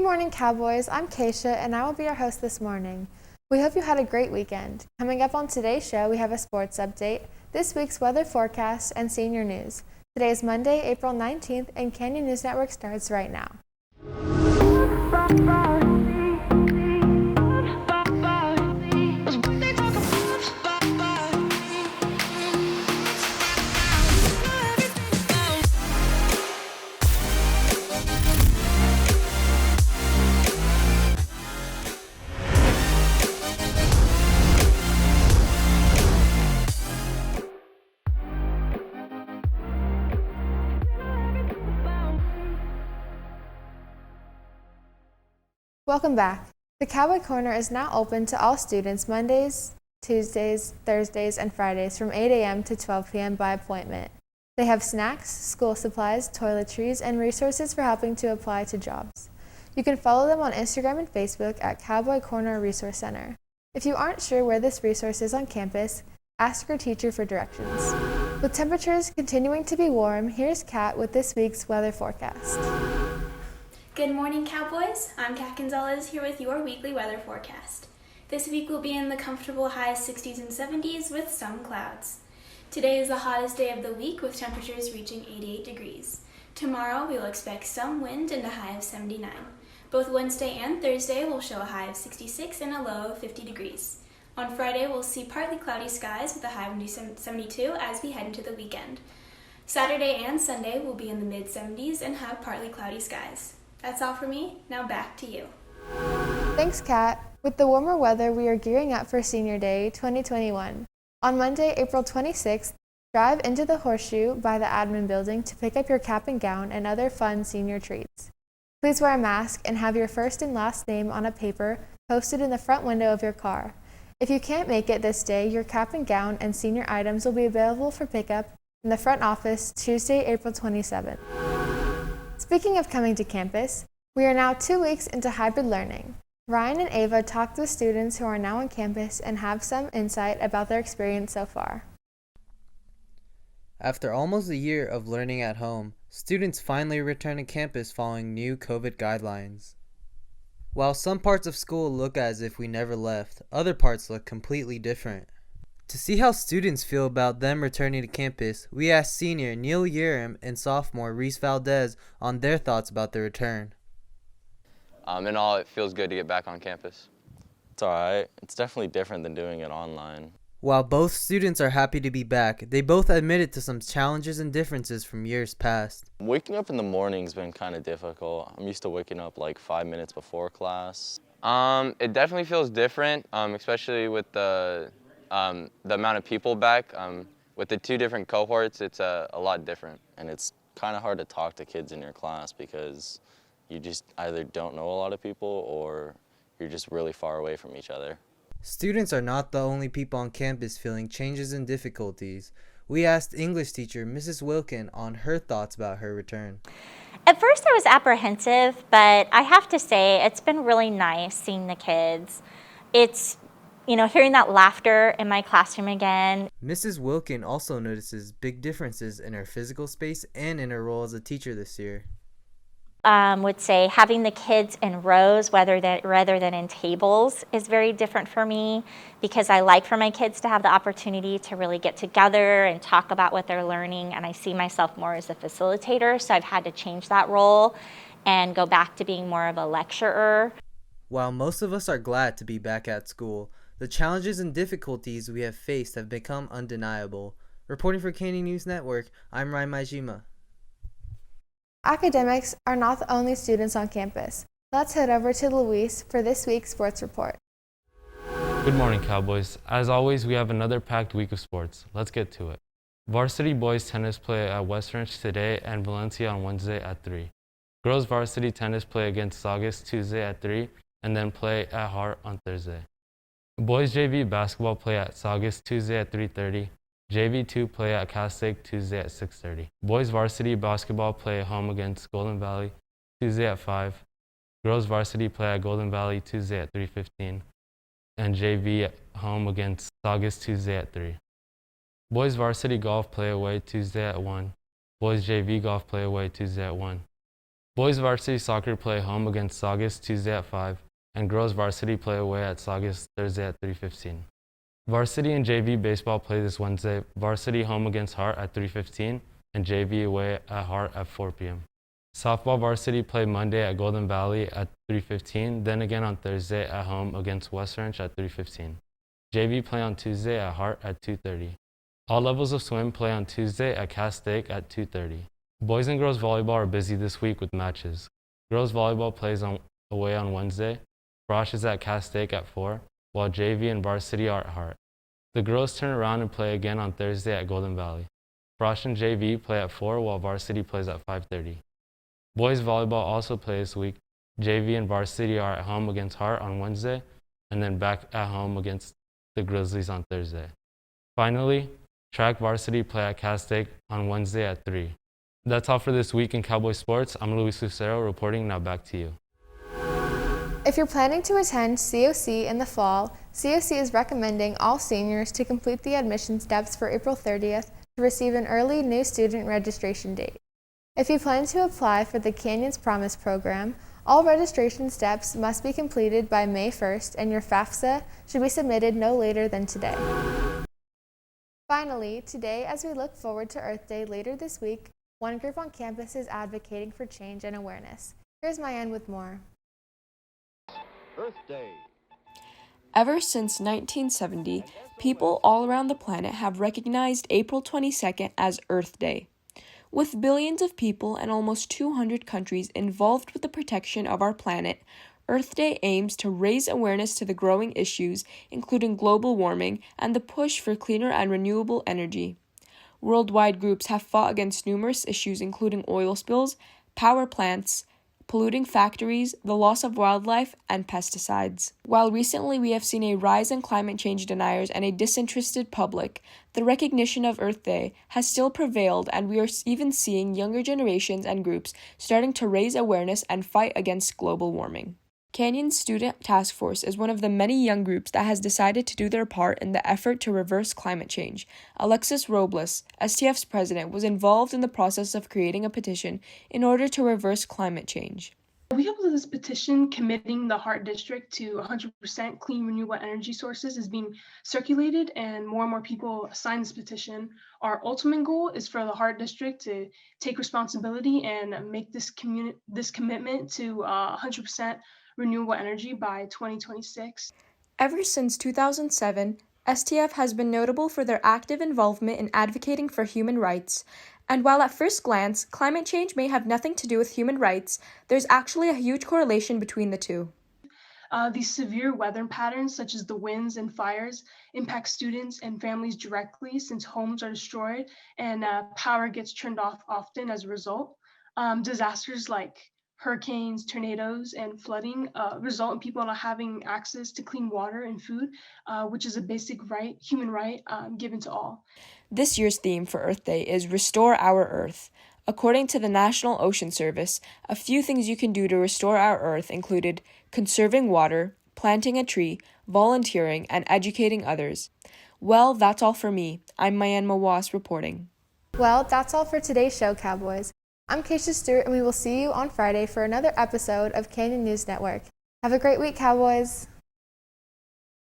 Good morning, Cowboys. I'm Keisha, and I will be your host this morning. We hope you had a great weekend. Coming up on today's show, we have a sports update, this week's weather forecast, and senior news. Today is Monday, April 19th, and Canyon News Network starts right now. Welcome back. The Cowboy Corner is now open to all students Mondays, Tuesdays, Thursdays, and Fridays from 8 a.m. to 12 p.m. by appointment. They have snacks, school supplies, toiletries, and resources for helping to apply to jobs. You can follow them on Instagram and Facebook at Cowboy Corner Resource Center. If you aren't sure where this resource is on campus, ask your teacher for directions. With temperatures continuing to be warm, here's Kat with this week's weather forecast. Good morning, Cowboys. I'm Kat Gonzalez here with your weekly weather forecast. This week will be in the comfortable high 60s and 70s with some clouds. Today is the hottest day of the week with temperatures reaching 88 degrees. Tomorrow we will expect some wind and a high of 79. Both Wednesday and Thursday will show a high of 66 and a low of 50 degrees. On Friday we'll see partly cloudy skies with a high of 72 as we head into the weekend. Saturday and Sunday will be in the mid-70s and have partly cloudy skies. That's all for me. Now back to you. Thanks, Kat. With the warmer weather, we are gearing up for Senior Day 2021. On Monday, April 26th, drive into the Horseshoe by the admin building to pick up your cap and gown and other fun senior treats. Please wear a mask and have your first and last name on a paper posted in the front window of your car. If you can't make it this day, your cap and gown and senior items will be available for pickup in the front office Tuesday, April 27th. Speaking of coming to campus, we are now 2 weeks into hybrid learning. Ryan and Ava talked with students who are now on campus and have some insight about their experience so far. After almost a year of learning at home, students finally return to campus following new COVID guidelines. While some parts of school look as if we never left, other parts look completely different. To see how students feel about them returning to campus, we asked senior Neil Yerim and sophomore Reese Valdez on their thoughts about the return. In all, it feels good to get back on campus. It's alright. It's definitely different than doing it online. While both students are happy to be back, they both admitted to some challenges and differences from years past. Waking up in the morning's been kind of difficult. I'm used to waking up like 5 minutes before class. It definitely feels different, especially with the amount of people back. With the two different cohorts, it's a lot different. And it's kind of hard to talk to kids in your class because you just either don't know a lot of people or you're just really far away from each other. Students are not the only people on campus feeling changes and difficulties. We asked English teacher Mrs. Wilkin on her thoughts about her return. At first I was apprehensive, but I have to say it's been really nice seeing the kids. It's hearing that laughter in my classroom again. Mrs. Wilkin also notices big differences in her physical space and in her role as a teacher this year. Would say having the kids in rows rather than in tables is very different for me because I like for my kids to have the opportunity to really get together and talk about what they're learning, and I see myself more as a facilitator, so I've had to change that role and go back to being more of a lecturer. While most of us are glad to be back at school, the challenges and difficulties we have faced have become undeniable. Reporting for Canyon News Network, I'm Ryan Majima. Academics are not the only students on campus. Let's head over to Luis for this week's sports report. Good morning, Cowboys. As always, we have another packed week of sports. Let's get to it. Varsity boys tennis play at West Ranch today and Valencia on Wednesday at 3. Girls varsity tennis play against Saugus Tuesday at 3 and then play at Hart on Thursday. Boys JV basketball play at Saugus Tuesday at 3:30. JV2 play at Castaic Tuesday at 6:30. Boys varsity basketball play at home against Golden Valley Tuesday at 5. Girls varsity play at Golden Valley Tuesday at 3:15. And JV at home against Saugus Tuesday at 3. Boys varsity golf play away Tuesday at 1. Boys JV golf play away Tuesday at 1. Boys varsity soccer play home against Saugus Tuesday at 5, and girls varsity play away at Saugus Thursday at 3:15. Varsity and JV baseball play this Wednesday, varsity home against Hart at 3:15, and JV away at Hart at 4 p.m. Softball varsity play Monday at Golden Valley at 3:15, then again on Thursday at home against West Ranch at 3:15. JV play on Tuesday at Hart at 2:30. All levels of swim play on Tuesday at Cass Lake at 2:30. Boys and girls volleyball are busy this week with matches. Girls volleyball plays away on Wednesday. Frosh is at Cass Lake at 4, while JV and varsity are at Hart. The girls turn around and play again on Thursday at Golden Valley. Frosh and JV play at 4, while varsity plays at 5:30. Boys volleyball also play this week. JV and varsity are at home against Hart on Wednesday, and then back at home against the Grizzlies on Thursday. Finally, track varsity play at Cass Lake on Wednesday at 3. That's all for this week in Cowboy Sports. I'm Luis Lucero reporting. Now back to you. If you're planning to attend COC in the fall, COC is recommending all seniors to complete the admission steps for April 30th to receive an early new student registration date. If you plan to apply for the Canyons Promise program, all registration steps must be completed by May 1st, and your FAFSA should be submitted no later than today. Finally, today, as we look forward to Earth Day later this week, one group on campus is advocating for change and awareness. Here's Mayan with more. Earth Day. Ever since 1970, people all around the planet have recognized April 22nd as Earth Day. With billions of people and almost 200 countries involved with the protection of our planet, Earth Day aims to raise awareness to the growing issues, including global warming and the push for cleaner and renewable energy. Worldwide groups have fought against numerous issues including oil spills, power plants, polluting factories, the loss of wildlife, and pesticides. While recently we have seen a rise in climate change deniers and a disinterested public, the recognition of Earth Day has still prevailed, and we are even seeing younger generations and groups starting to raise awareness and fight against global warming. Canyons Student Task Force is one of the many young groups that has decided to do their part in the effort to reverse climate change. Alexis Robles, STF's president, was involved in the process of creating a petition in order to reverse climate change. We hope that this petition committing the Hart District to 100% clean renewable energy sources is being circulated and more people sign this petition. Our ultimate goal is for the Hart District to take responsibility and make this commitment to 100% renewable energy by 2026. Ever since 2007, STF has been notable for their active involvement in advocating for human rights. And while at first glance, climate change may have nothing to do with human rights, there's actually a huge correlation between the two. These severe weather patterns, such as the winds and fires, impact students and families directly since homes are destroyed and power gets turned off often as a result. Disasters like hurricanes, tornadoes, and flooding result in people not having access to clean water and food, which is a basic right, human right, given to all. This year's theme for Earth Day is Restore Our Earth. According to the National Ocean Service, a few things you can do to restore our Earth included conserving water, planting a tree, volunteering, and educating others. Well, that's all for me. I'm Mayan Mawas reporting. Well, that's all for today's show, Cowboys. I'm Keisha Stewart, and we will see you on Friday for another episode of Canyon News Network. Have a great week, Cowboys!